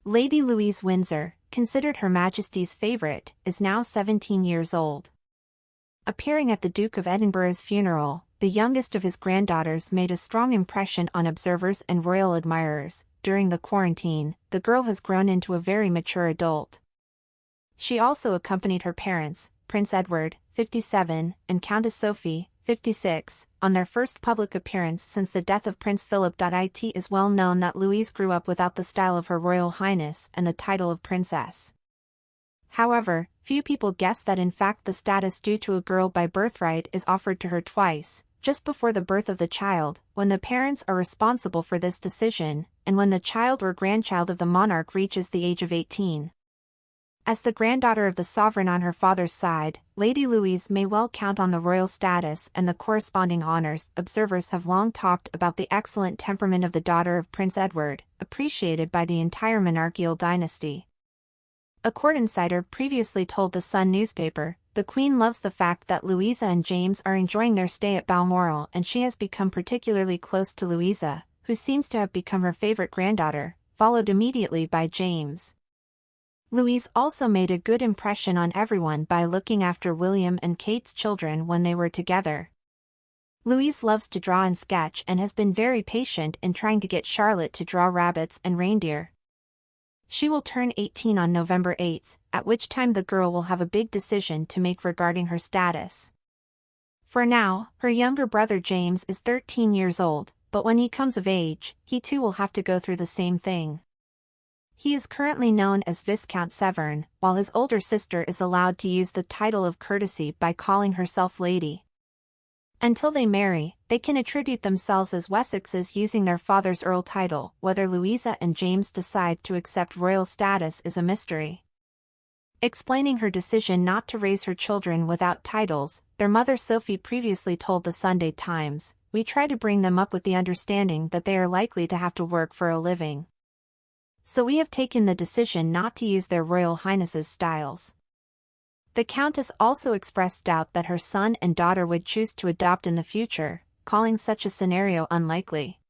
Lady Louise Windsor, considered Her Majesty's favourite, is now 17 years old. Appearing at the Duke of Edinburgh's funeral, the youngest of his granddaughters made a strong impression on observers and royal admirers. During the quarantine, the girl has grown into a very mature adult. She also accompanied her parents, Prince Edward, 57, and Countess Sophie, 56, on their first public appearance since the death of Prince Philip. It is well known that Louise grew up without the style of Her Royal Highness and the title of princess. However, few people guess that in fact the status due to a girl by birthright is offered to her twice, just before the birth of the child, when the parents are responsible for this decision, and when the child or grandchild of the monarch reaches the age of 18. As the granddaughter of the sovereign on her father's side, Lady Louise may well count on the royal status and the corresponding honors. Observers have long talked about the excellent temperament of the daughter of Prince Edward, appreciated by the entire monarchical dynasty. A court insider previously told the Sun newspaper, "The Queen loves the fact that Louisa and James are enjoying their stay at Balmoral, and she has become particularly close to Louisa, who seems to have become her favorite granddaughter, followed immediately by James." Louise also made a good impression on everyone by looking after William and Kate's children when they were together. Louise loves to draw and sketch and has been very patient in trying to get Charlotte to draw rabbits and reindeer. She will turn 18 on November 8, at which time the girl will have a big decision to make regarding her status. For now, her younger brother James is 13 years old, but when he comes of age, he too will have to go through the same thing. He is currently known as Viscount Severn, while his older sister is allowed to use the title of courtesy by calling herself Lady. Until they marry, they can attribute themselves as Wessexes using their father's Earl title. Whether Louisa and James decide to accept royal status is a mystery. Explaining her decision not to raise her children without titles, their mother Sophie previously told the Sunday Times, "We try to bring them up with the understanding that they are likely to have to work for a living. So we have taken the decision not to use their Royal Highnesses' styles." The Countess also expressed doubt that her son and daughter would choose to adopt in the future, calling such a scenario unlikely.